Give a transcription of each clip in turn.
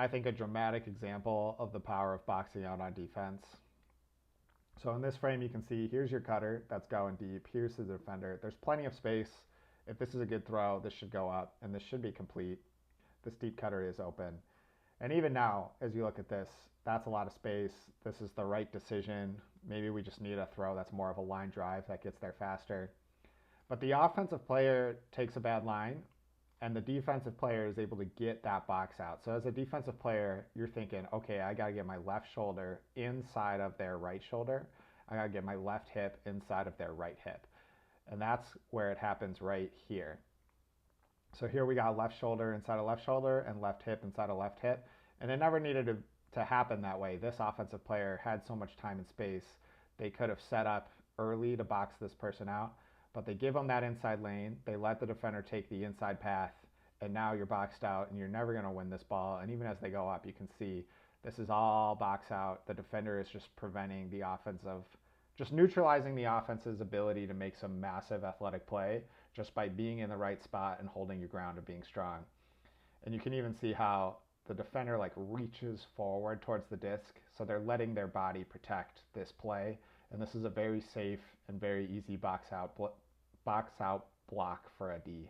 I think, a dramatic example of the power of boxing out on defense. So in this frame, you can see here's your cutter that's going deep. Here's the defender. There's plenty of space. If this is a good throw, this should go up, and this should be complete. This deep cutter is open. And even now, as you look at this, that's a lot of space. This is the right decision. Maybe we just need a throw that's more of a line drive that gets there faster. But the offensive player takes a bad line, and the defensive player is able to get that box out. So as a defensive player, you're thinking, okay, I got to get my left shoulder inside of their right shoulder. I got to get my left hip inside of their right hip. And that's where it happens right here. So here we got left shoulder inside of left shoulder and left hip inside of left hip. And it never needed to happen that way. This offensive player had so much time and space. They could have set up early to box this person out, but they give them that inside lane. They let the defender take the inside path, and now you're boxed out, and you're never going to win this ball. And even as they go up, you can see this is all box out. The defender is just preventing the offensive, just neutralizing the offense's ability to make some massive athletic play just by being in the right spot and holding your ground and being strong. And you can even see how the defender like reaches forward towards the disc, so they're letting their body protect this play. And this is a very safe and very easy box out block for a D.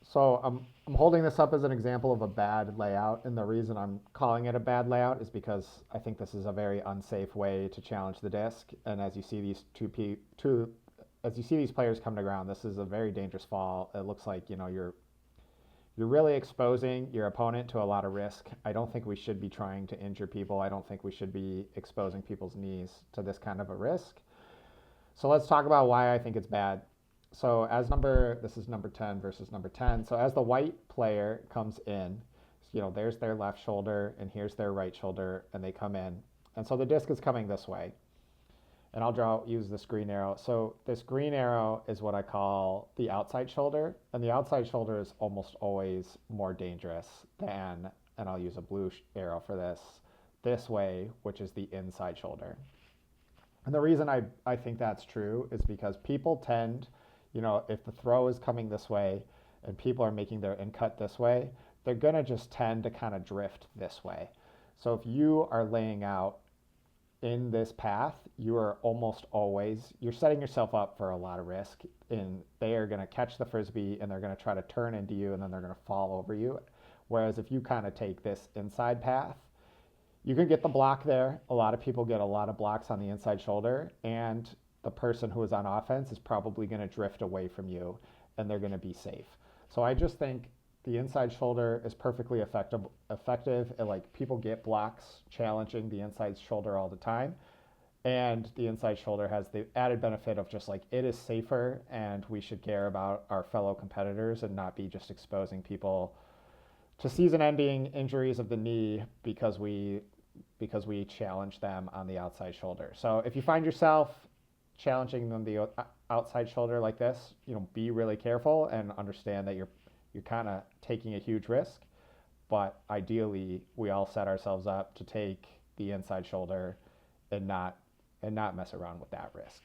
So I'm holding this up as an example of a bad layout, and the reason I'm calling it a bad layout is because I think this is a very unsafe way to challenge the disc. And as you see these as you see these players come to ground, this is a very dangerous fall. It looks like you're really exposing your opponent to a lot of risk. I don't think we should be trying to injure people. I don't think we should be exposing people's knees to this kind of a risk. So let's talk about why I think it's bad. So this is number 10 versus number 10. So as the white player comes in, there's their left shoulder and here's their right shoulder, and they come in. And so the disc is coming this way. And I'll use this green arrow. So this green arrow is what I call the outside shoulder. And the outside shoulder is almost always more dangerous than, and I'll use a blue arrow for this way, which is the inside shoulder. And the reason I think that's true is because people tend, if the throw is coming this way and people are making their in cut this way, they're going to just tend to kind of drift this way. So if you are laying out in this path, you're setting yourself up for a lot of risk. And they are going to catch the frisbee and they're going to try to turn into you, and then they're going to fall over you. Whereas if you kind of take this inside path, you can get the block there. A lot of people get a lot of blocks on the inside shoulder, and the person who is on offense is probably going to drift away from you, and they're going to be safe. So I just think the inside shoulder is perfectly effective. People get blocks challenging the inside shoulder all the time. And the inside shoulder has the added benefit of just it is safer, and we should care about our fellow competitors and not be just exposing people to season-ending injuries of the knee because we challenge them on the outside shoulder. So if you find yourself challenging them the outside shoulder like this, be really careful and understand that you're kind of taking a huge risk. But ideally, we all set ourselves up to take the inside shoulder and not mess around with that risk.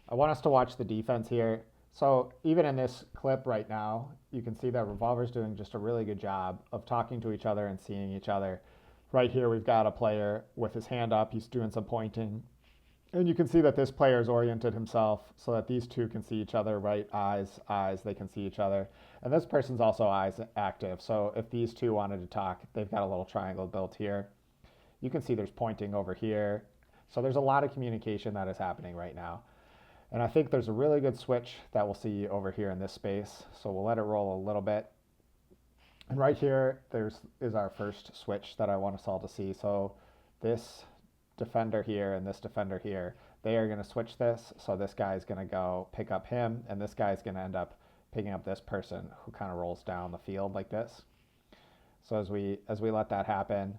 I want us to watch the defense here. So even in this clip right now, you can see that Revolver's doing just a really good job of talking to each other and seeing each other. Right here, we've got a player with his hand up. He's doing some pointing. And you can see that this player has oriented himself so that these two can see each other, right? Eyes, they can see each other. And this person's also eyes active. So if these two wanted to talk, they've got a little triangle built here. You can see there's pointing over here. So there's a lot of communication that is happening right now. And I think there's a really good switch that we'll see over here in this space. So we'll let it roll a little bit. And right here, is our first switch that I want us all to see. So this defender here and this defender here, they are going to switch this. So this guy's going to go pick up him, and this guy's going to end up picking up this person who kind of rolls down the field like this. So as we let that happen,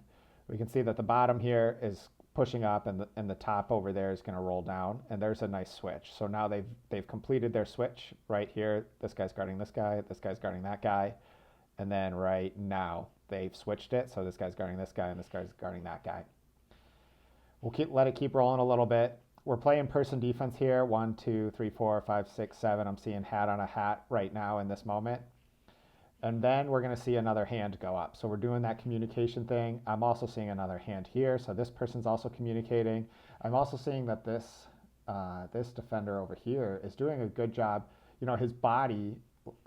We can see that the bottom here is pushing up, and the top over there is going to roll down, and there's a nice switch. So now they've completed their switch right here. This guy's guarding this guy's guarding that guy, and then right now they've switched it. So this guy's guarding this guy, and this guy's guarding that guy. We'll let it keep rolling a little bit. We're playing person defense here. 1, 2, 3, 4, 5, 6, 7. I'm seeing hat on a hat right now in this moment. And then we're going to see another hand go up. So we're doing that communication thing. I'm also seeing another hand here. So this person's also communicating. I'm also seeing that this defender over here is doing a good job. You know, his body,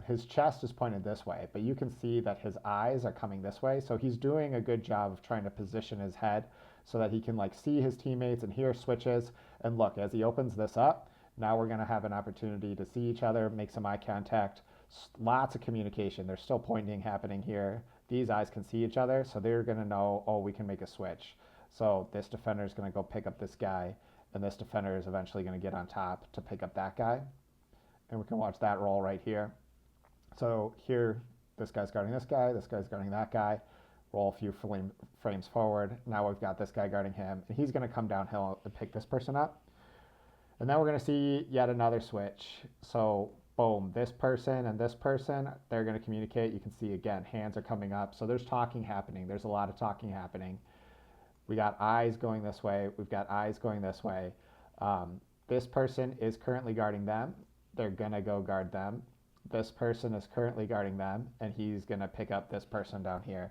his chest is pointed this way, but you can see that his eyes are coming this way. So he's doing a good job of trying to position his head so that he can like see his teammates and hear switches. And look, as he opens this up, now we're going to have an opportunity to see each other, make some eye contact. Lots of communication. There's still pointing happening here. These eyes can see each other, so they're going to know, oh, we can make a switch. So this defender is going to go pick up this guy, and this defender is eventually going to get on top to pick up that guy. And we can watch that roll right here. So here, this guy's guarding this guy's guarding that guy. Roll a few frames forward. Now we've got this guy guarding him, and he's going to come downhill and pick this person up. And then we're going to see yet another switch. So boom, this person and this person, they're going to communicate. You can see again, hands are coming up. So there's talking happening. There's a lot of talking happening. We got eyes going this way. We've got eyes going this way. This person is currently guarding them. They're going to go guard them. This person is currently guarding them, and he's going to pick up this person down here.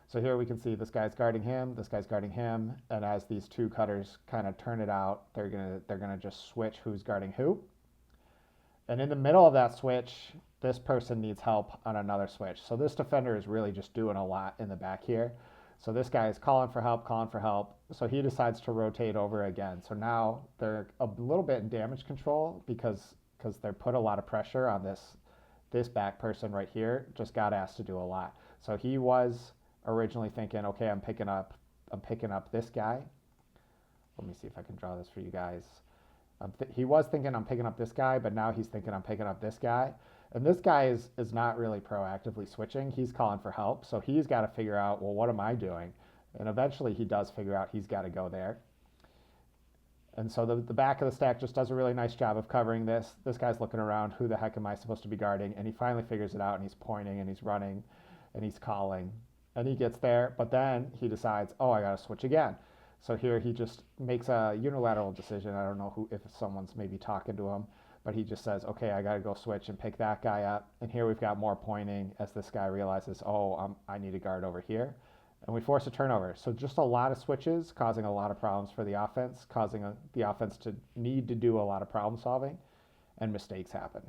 So here we can see this guy's guarding him, this guy's guarding him, and as these two cutters kind of turn it out, they're gonna just switch who's guarding who. And in the middle of that switch, this person needs help on another switch. So this defender is really just doing a lot in the back here. So this guy is calling for help. So he decides to rotate over again. So now they're a little bit in damage control because they're put a lot of pressure on this back person right here. Just got asked to do a lot. So he was originally thinking, okay, I'm picking up this guy. Let me see if I can draw this for you guys. He was thinking I'm picking up this guy, but now he's thinking I'm picking up this guy. And this guy is not really proactively switching. He's calling for help. So he's got to figure out, well, what am I doing? And eventually he does figure out he's got to go there. And so the back of the stack just does a really nice job of covering this. This guy's looking around, who the heck am I supposed to be guarding? And he finally figures it out, and he's pointing, and he's running, and he's calling. And he gets there, but then he decides, oh, I got to switch again. So here he just makes a unilateral decision. I don't know if someone's maybe talking to him, but he just says, okay, I got to go switch and pick that guy up. And here we've got more pointing as this guy realizes, oh, I need a guard over here. And we force a turnover. So just a lot of switches causing a lot of problems for the offense, causing the offense to need to do a lot of problem solving, and mistakes happen.